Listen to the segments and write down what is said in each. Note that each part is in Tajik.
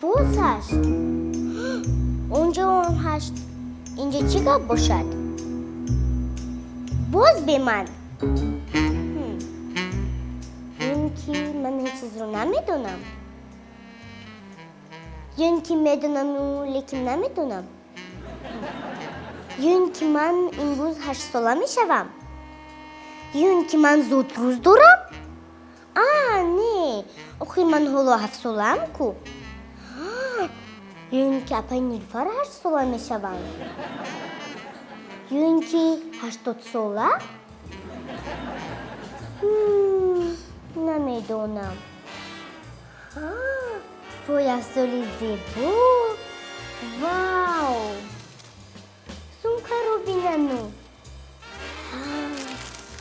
باز هشت اونجا هم هشت اینجا چی گپ باشد باز به من این که من هیچ چیز رو نمیدونم یا این که میدونم و لیکن نمیدونم یا این که من امروز 8 ساله میشوم یا این که من زود روز دارم نه آخه من حالا 7 سالم کو یا این که اپای نیلوفر 8 ساله میشوم یا این که 80 ساله نمیدونم پایافزال زیبا واو سمکه رو بیننو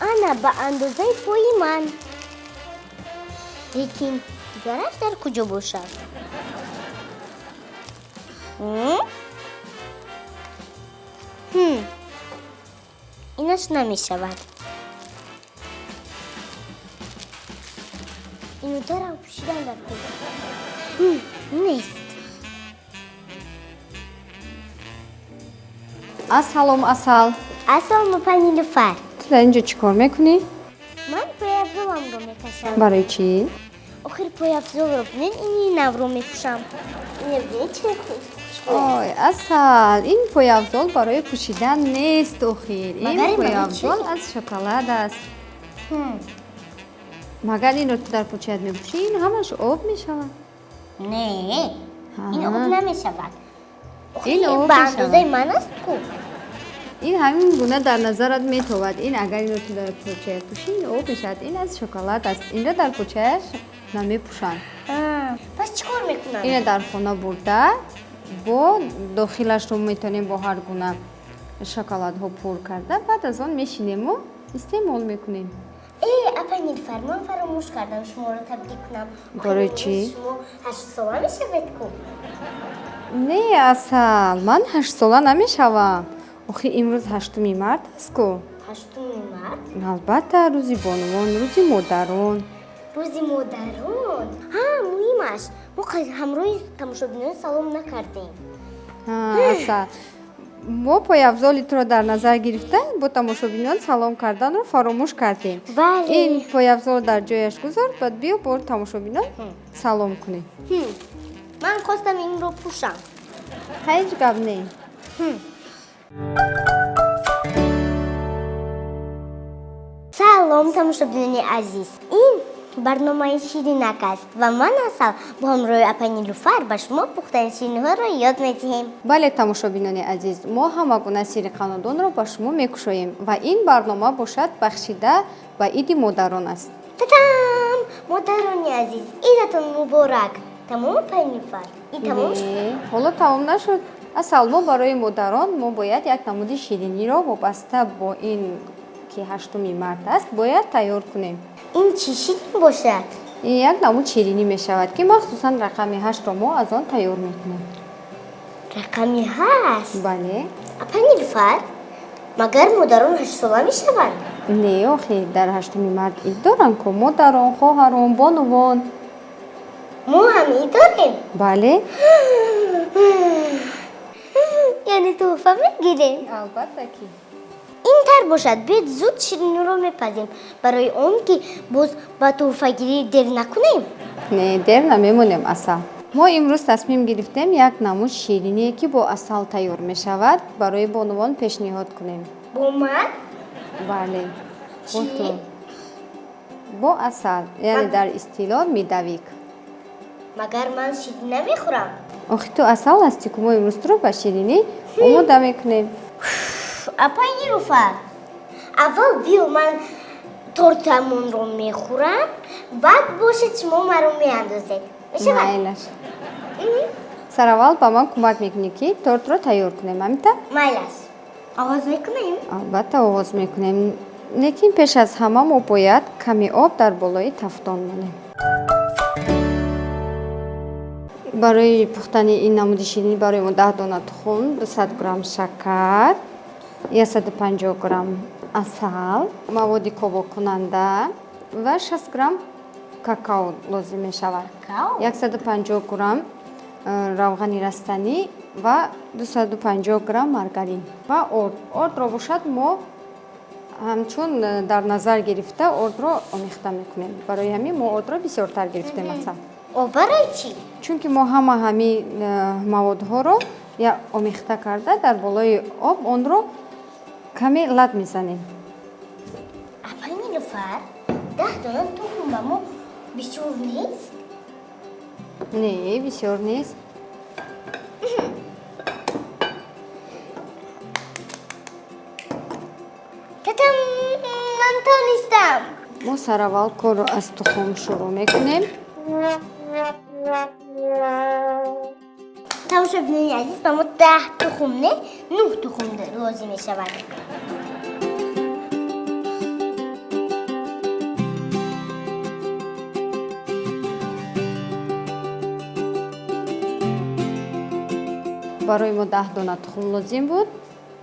انا به اندازه پای من لیکن گرش در کجا باشد اینش نمیشود اینو دارم پوشیدن در کجا نیست Assalomu Asal. اصلا پای نیلوفر تو در اینجا چی کار میکنی؟ من پایافزالم رو میکشم برای چی؟ آخر پایافزال رو ببینید این نو رو میپوشم اینو ببینید چه خوش آی اصل این پایافزال برای پوشیدن نیست اخیر مگر این این پایافزال برای از شکلات است مگر این رو تو در پوچت میپوشی این همش آب میشود نه این آب نمیشود این آب به میشود. اندازه من است کو این همین گونه در نظرت میتود این اگر این رو تو در پوچت پوشی این آب میشود این از شکلات است این رو در پوچت نمیپوشند پس چیکار میکنم این در خانه برده با داخلش رو میتونیم با هر گونه شکلات ها پر کرده بعد از آن میشینیم و استعمال میکنیم اپا نیلوفر من فراموش کردم شما رو تبریک کنم برای آخه چی؟ شما 8 ساله میشوید کو نه اصل من 8 ساله نمیشوم آخه امروز 8 مارس است کو 8 مارس البته روزی بانوان روزی مادران روزی مادران مهمش ما همراه تماشابینان سلام نکردیم اصل ما پایافزال تو را در نظر گرفته با تماشابینان سلام کردن رو فراموش کردیم بله این پایافزال در جایش گذار بعد بیا با تماشابینان سلام کنیم من خواستم این رو پوشم هیچ گپ نه سلام تماشابینان عزیز این برنامه شیرینک است و من اصل با همراه اپا نیلوفر به شما پختن شیرینی ها را یاد میدهیم بله تماشابینان عزیز ما همه گونه سیر قانون را با شما میکشاییم و این برنامه باشد بخشیده به عید مادران است تتام مادران عزیز عیدتون مبارک تمام اپا نیلوفر این تمام شد نه حالا تمام نشد اصل ما برای مادران ما باید یک نمود شیرینی را وابسته با این که 8 مارس است باید تیار کنیم این چی شیرین باشد این یک نمود شیرینی می شود که مخصوصا رقم 8 را ما از آن تیار میکنیم رقمی هست بله اپا نیلوفر مگر مادران 8 ساله میشوند نه آخه در 8 مارس عید دارن که مادران خواهران بانوان ما هم این داریم بله یعنی توفه میگیریم البته که این تر باشد بیاید زود شیرینی رو میپزیم برای اون که باز با توفه گیری دیر نکنیم نه دیر نمیمونیم اصل ما امروز تصمیم گرفتیم یک نمود شیرینی که با اصل تیار می شود برای بانوان پیشنهاد کنیم با من بله چی؟ با تو با اصل یعنی در اصطلاح میدویک مگر من شیرینی نمیخورم آخه تو اصل هستی که ما امروز تو رو به شیرینی آماده میکنیم اپا نیلوفر اول بیا من تورتمون رو میخورم بعد باشید شما من رو میاندازید میشه من؟ میلش سر اول با من کمک میکنی که تورت رو تیار کنیم امیتا مایلش آغاز میکنیم البته آغاز میکنیم لیکن پیش از همه ما باید کمی آب در بالای تفتان مانیم برای پختن این نمود شیرینی برای ما 10 دانه تخم 200 گرم شکر 150 گرم عسل مواد کباب کننده و 60 گرم какао لازم می شود какао 150 گرم равғани растанӣ ва 250 грамм маргарин ва орд. Ордро бошад мо ҳамчун дар назар гирифта ордро омехта мекунем. Барои ҳамин мо ордро бисёртар гирифтем асал. Барои чӣ? Чунки мо ҳамин маводҳоро я омехта карда дар болои об онро каме лад мезанем. Апай Нилуфар, 10 дона тухм ба мо бисёр нест? Не, бисёр нест. Татам, ман тонистам. мо сараввал корро аз тухм шурӯъ мекунем. Тамошобинони азиз, ба мо 10 тухм не 9 тухм лозим мешавад. барои мо 10 дона тухм лозим буд,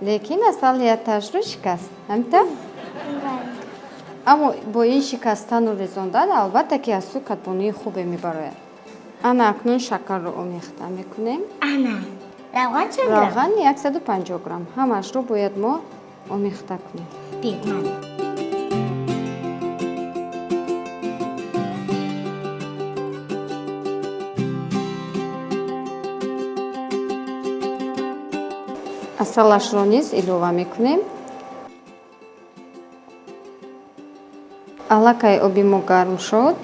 лекин асалияташро шикаст. Ҳамин. Аммо бо ин шикастану резондан албатта ки аз су катбонии хубе мебарояд. Ана акнун шакарро омехта мекунем. Ана, равған чанд грамм? Равған 150 грамм. Ҳамашро бояд мо омехта кунем. Бигман. асалашро низ илова мекунем. аллакай оби мо гарм шуд.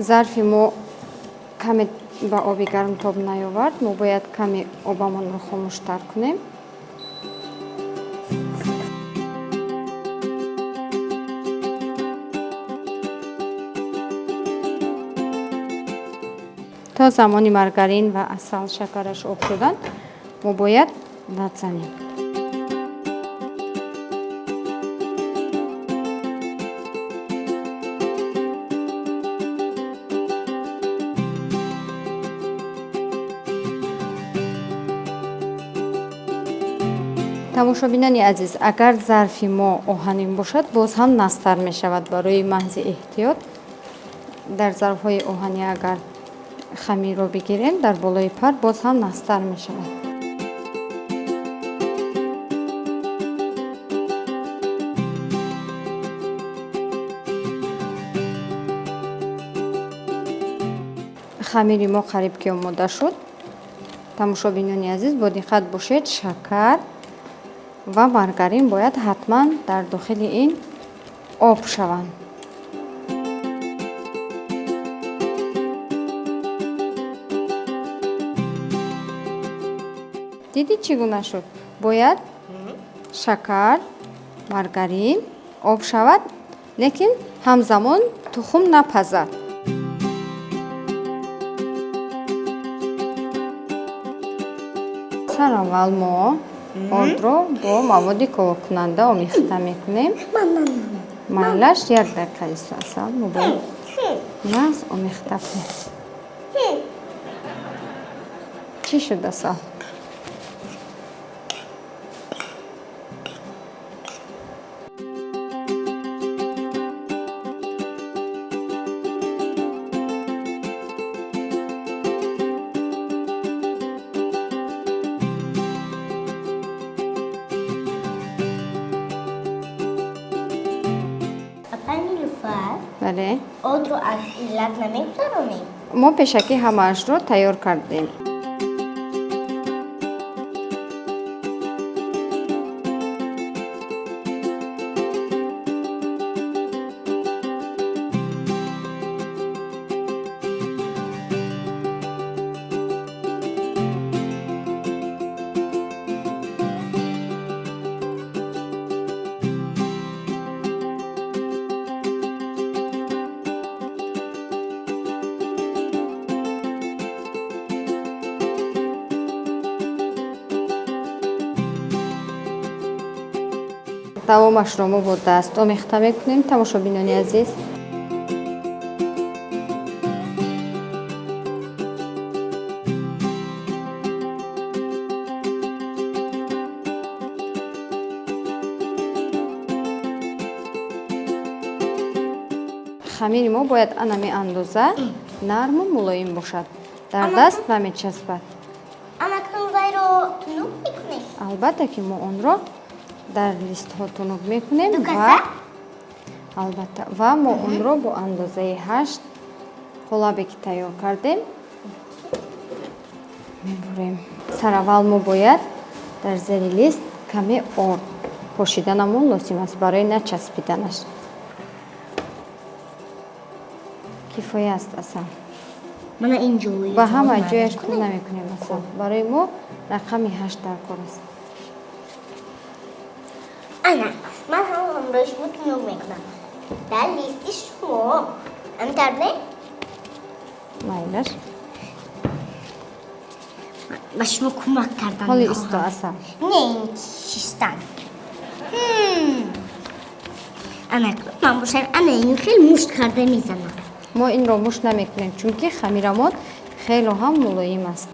зарфи мо каме ба оби гарм тоб наёвард. Мо бояд каме обамонро хомӯштар кунем. то замони маргарин ва асал шакараш об шуданд, мо бояд лад занем. тамошобинони азиз, агар зарфи мо оҳанин бошад, боз ҳам настар мешавад. барои маҳзи эҳтиёт дар зарфҳои оҳанӣ агар хамирро бигирем, дар болои пар боз ҳам настар мешавад. хамири мо қариб ки омода шуд. тамошобинони азиз, бо диққат бошед, шакар ва маргарин бояд ҳатман дар дохили ин об шаванд. дидӣ чӣ гуна шуд? Бояд шакар, маргарин, об шавад, лекин ҳамзамон тухм напазад. сараввал мо ордро бо маводи ковокунанда омехта мекунем. Майлаш 1 дақиқа ист асал мо бояд нағз омехта кунем. чӣ шуд асал? Апай Нилуфар, бале, одро аз лад намегузаронем? мо пешакӣ ҳамаашро тайёр кардем. давомашро мо бо даст омехта мекунем. Тамошобинони азиз, хамири мо бояд анаме андоза нарму мулоим бошад, дар даст намечаспад. Ана кунзайро тунук мекунеш? албатта ки мо онро дар листҳо тунук мекунем ва мо онро бо андозаи 8 қолабе ки тайёр кардем мебурем. Сараввал мо бояд дар зери лист каме орд пошиданамон лозим аст барои начаспиданаш. кифоя аст асал. Мана инҷои ба ҳама ҷояш ту намекунем асал. Барои мо рақами 8 даркор аст. Ана, ман ҳамроҳ шумо тунук мекунам. Дар листи шумо амтарне? Майлаш. ба шумо кӯмак кардан ҳоли мехоҳам. исто асал. Не ин шистан. Ана, ман бошам, ана ин хел мушт карда мезанам. мо инро мушт намекунем, чунки хамирамон хело ҳам мулоим аст.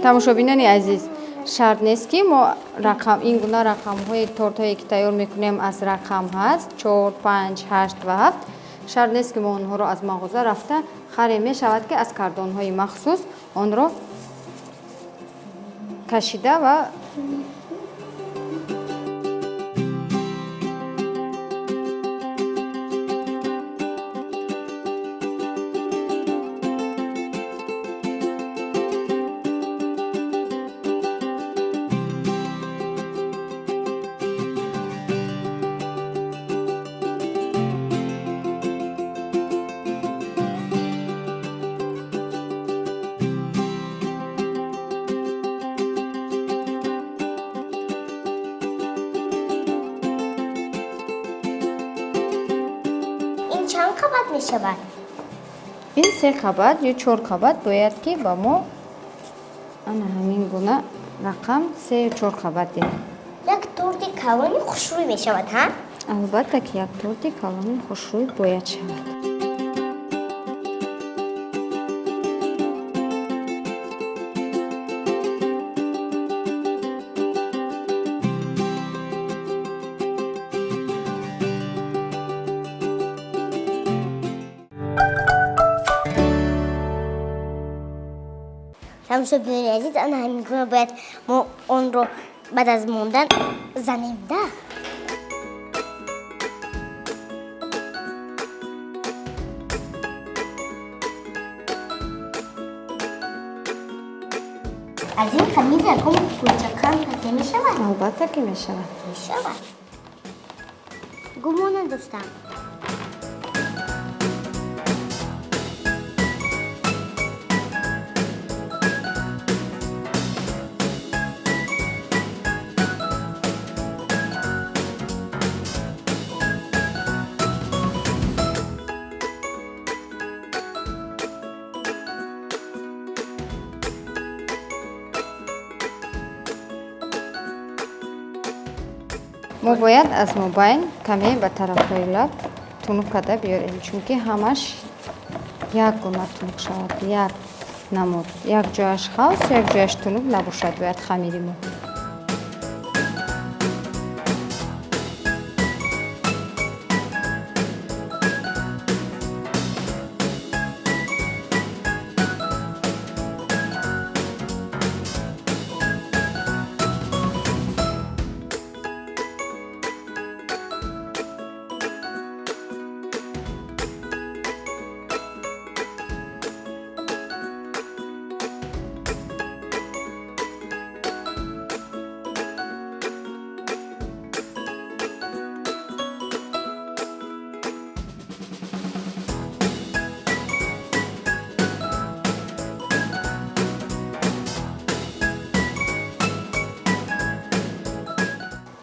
тамошобинони азиз, шарт нест ки мо ин гуна рақамҳои тортое ки тайёр мекунем аз рақам ҳаст 4, 5, 8 ва 7. шарт нест ки мо онҳоро аз мағоза рафта харем. мешавад ки аз кардонҳои махсус онро кашида ва ин чанд қабат мешавад? ин 3 қабат ё 4 қабат бояд ки ба мо ана ҳамин гуна рақам 3 ё 4 қабат диҳад. як торти калони хушрӯй мешавад, ҳа? албатта ки як торти калони хушрӯй бояд шавад. тамошобинони азиз, ана ҳамин гуна бояд мо онро баъд аз мондан занем да. аз ин хамир ягон кӯчакам пасе мешавад? албатта ки мешавад. мешавад. гумон надоштам. мо бояд аз мобайн каме ба тарафҳои лаб тунук карда биёрем, чунки ҳамаш як гуна тунук шавад, як намуд, як ҷояш хавс, як ҷояш тунук набошад бояд хамири мо.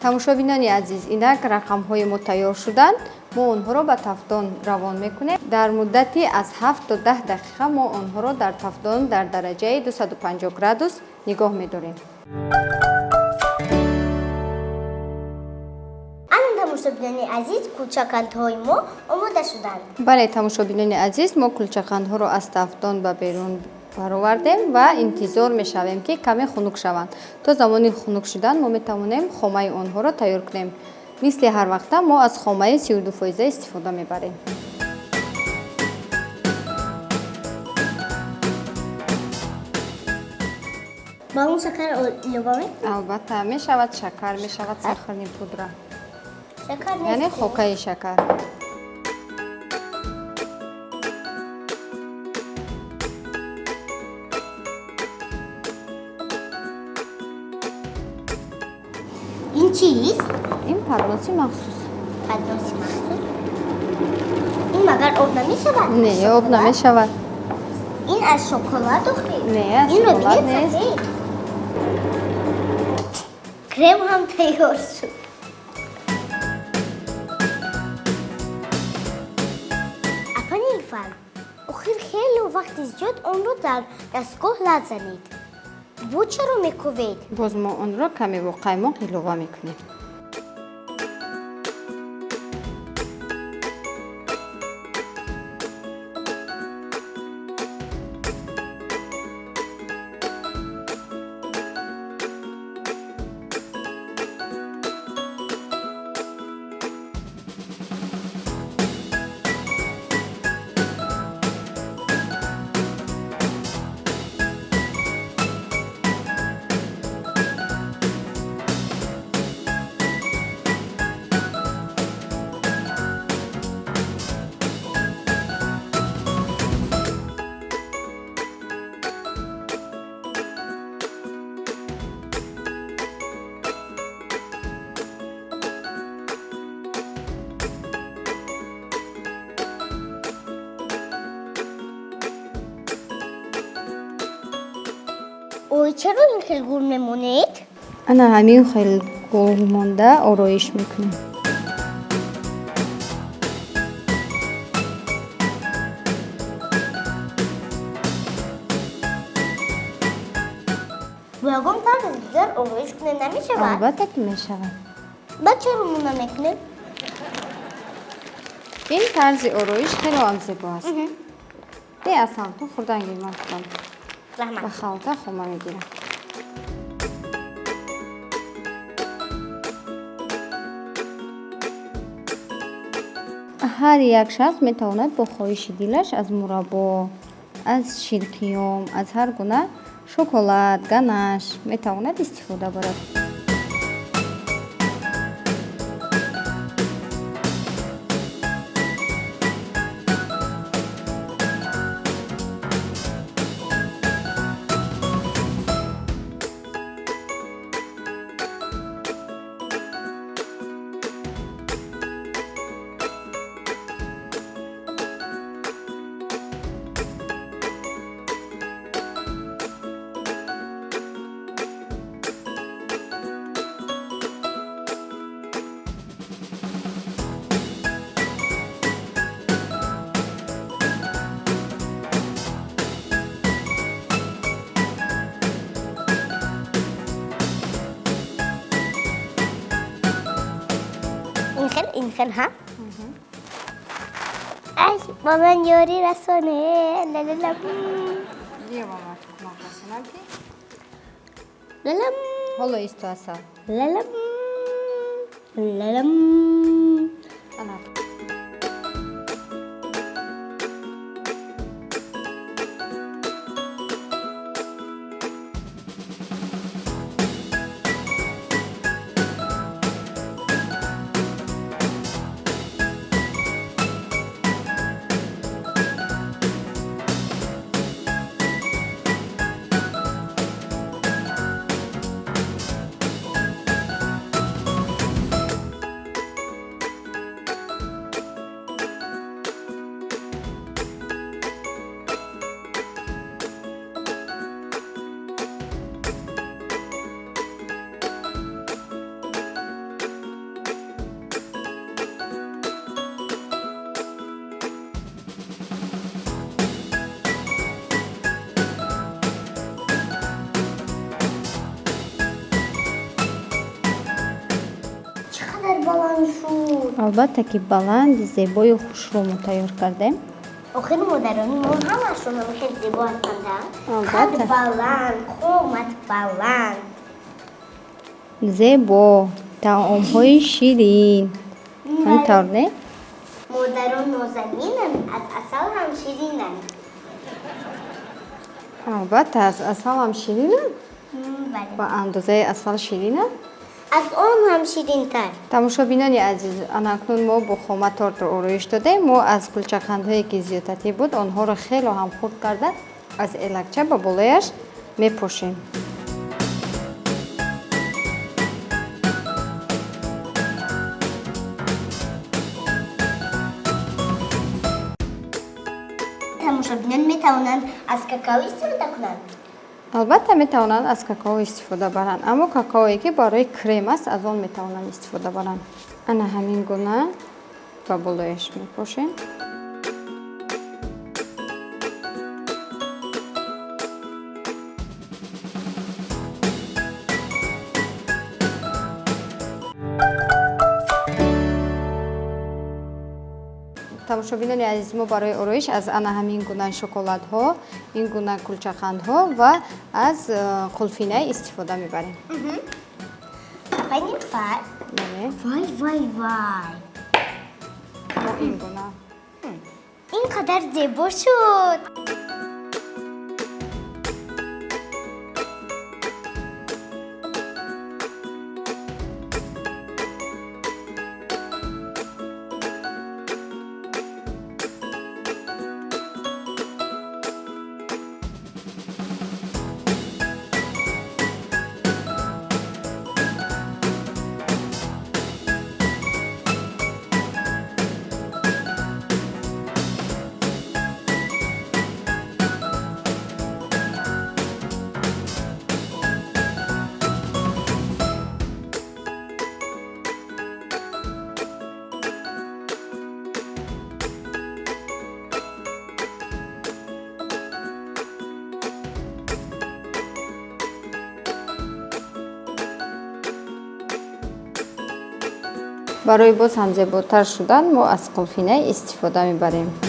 тамошобинони азиз, инак рақамҳои мо тайёр шуданд. Мо онҳоро ба тафдон равон мекунем. Дар муддати аз 7 то 10 дақиқа мо онҳоро дар тафдон дар дараҷаи 250 градус нигоҳ медорем. الان тамошобинони азиз, кулчақандҳои мо омода шуданд. бале, тамошобинони азиз, мо кулчақандҳоро аз тафдон ба берун баровардем ва интизор мешавем ки каме хунук шаванд. То замони хунук шудан мо метавонем хомаи онҳоро тайёр кунем. Мисли ҳар вақта мо аз хомаи 32% истифода мебарем. با اون شکر ilova می‌کنی؟ албатта мешавад шакар, мешавад сахарни пудра, شکر яъне نیست. хокаи шакар. این چیست؟ ин парноси махсус. پدناسی مخصوص. این مگر آب نمی‌شود؟ не об намешавад. این از شکلات و خیلی. не аз این رو шоколад بگیر нест. سفید. کرم هم تیار شد. اپا نیلوفر، آخر خیلی وقت زیاد اون رو در دستگاه لط زنید. بو چرا میکوبید؟ боз мо онро каме бо қаймоқ илова мекунем. اوی چرا این خیلی گول میمونید؟ ана ҳамин хел гул монда ороиш мекунем. بگم تا دیگر اویش کنه نمیشه بعد؟ албатта ки мешавад. بعد چرا مونه میکنه؟ ин тарзи ороиш хело ҳам зебо аст. де асал ту хурдан гир ман худам ба رحمت. халта хома мегирам. ҳар як шахс метавонад бо хоҳиши дилаш аз мураббо, аз ширкиём, аз ҳар гуна шоколад, ганаш метавонад истифода барад. این خیلی ها؟ ای با من یاری رسانه لالالم لالم ҳоло исту асал. لالم لالم ана قدر بلند شد. البته که بلند زیبای و خوش رو تیار کردیم. آخر مادرانی ما همشون هم خیلی زیبا هستند. البته. قد بلند، قامت بلند. زیبا، طعم های شیرین. همینطور نه؟ مادران نازنینن، از اصل هم شیرینن. البته از اصل هم شیرینه؟ بله. و اندازه اصل شیرینه؟ از آن هم شیرین تر. تماشابینان عزیز، اکنون ما با خامه تارت رو آرایش دادیم. ما از کلچه‌قندهایی که زیادتی بود آنها رو خیلی هم خرد کرده از الکچه به بالایش میپوشیم. تماشابینان میتوانند از کاکائو استفاده کنند. البته میتوانند از کاکائو استفاده برند، اما کاکائویی که برای کرم است از آن میتوانند استفاده برند. انا همین گونه به بالایش میپوشیم. تماشابینان عزیز، ما برای آرایش از همین گونه شکلات ها، این گونه کلچه‌قند ها و از قلفینه استفاده میبریم. آقای نیلوفر، بله. وای وای وای، ما این گونه. اینقدر زیبا شد. برای باز هم زیباتر شدن ما از قلفینه استفاده میبریم.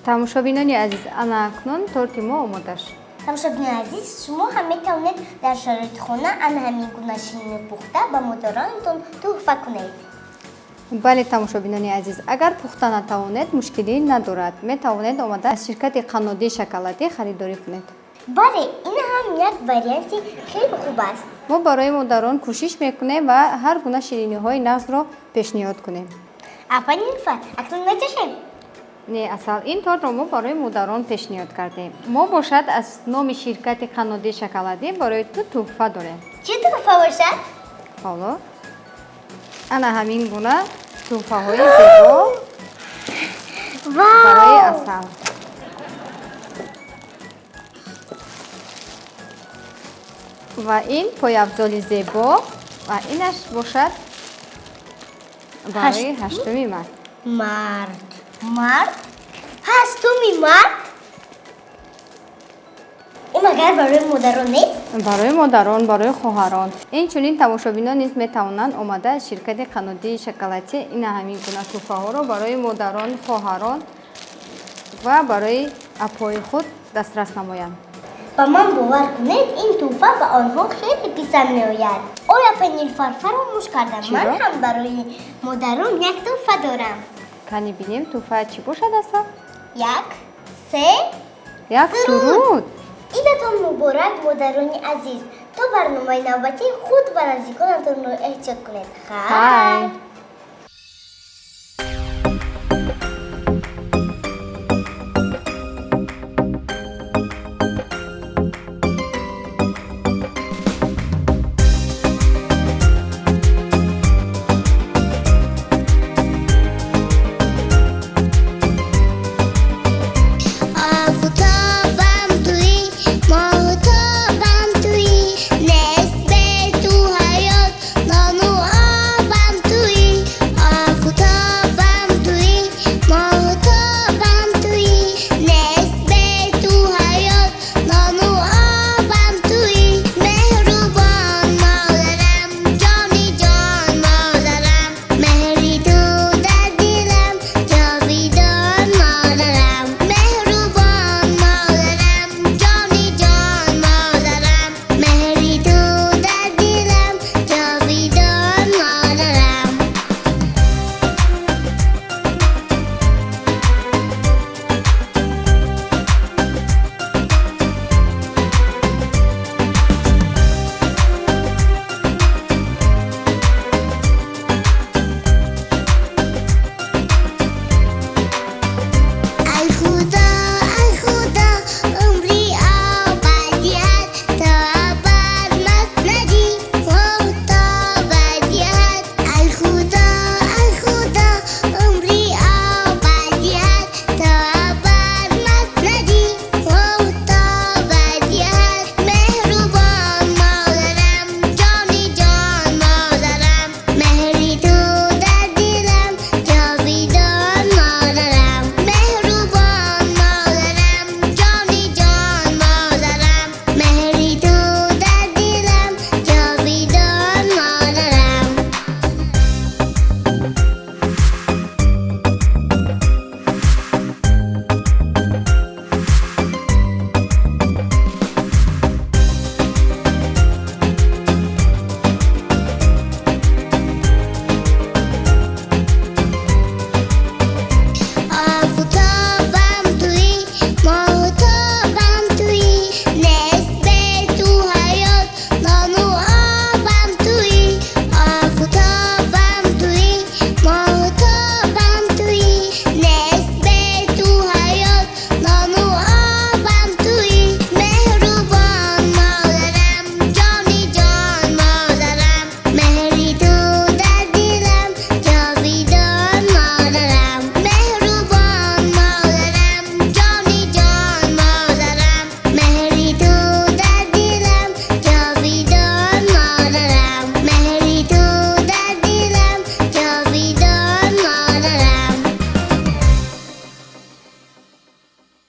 تماشابینان عزیز، اکنون تورت ما آماده شد. تماشابینان عزیز، شما هم میتوانید در شرایط خانه همین گونه شیرینی پخته به مادرانتون تحفه کنید. بله تماشابینان عزیز، اگر پخته نتوانید مشکلی ندارد. میتوانید آمده از شرکت قنادی شکلاتی خریداری کنید. بله، این هم یک واریانت خیلی خوب است. ما برای مادران کوشش میکنیم و هر گونه شیرینی های ناز را پیشنهاد کنیم. آقای نیلوفر، اکنون می‌چشیم. نه، اصلا این تورت را ما برای مادران پیشنهاد کردیم. ما باشد از نام شرکت قنادی شکلاتی برای تو تحفه داریم. چه تحفه باشد؟ حالا انا همین گونه تحفه های زیبا برای اصل. و این پایافزال زیبا و اینش باشد برای هشتمی مرد. مرد؟ هشتمی مرد؟ این مگر برای مادران نیست؟ برای مادران، برای خواهران. این چنین تماشابینان نیز میتوانند آمده از شرکت قنادی شکلاتی این همین گونه تحفه ها را برای مادران، خواهران و برای اپای خود دسترس نمایند. با من باور کنید این تحفه به آنها خیلی پسند میآید. آقای نیلوفر، فراموش کردم من هم برای مادران یک تحفه دارم. کنی بینیم تحفه چی باشد اصلا؟ یک سرود. عیدتان مبارک مادران عزیز. تا برنامه نوبتی خود و نزدیکانتان را احتیاط کنید. خیر.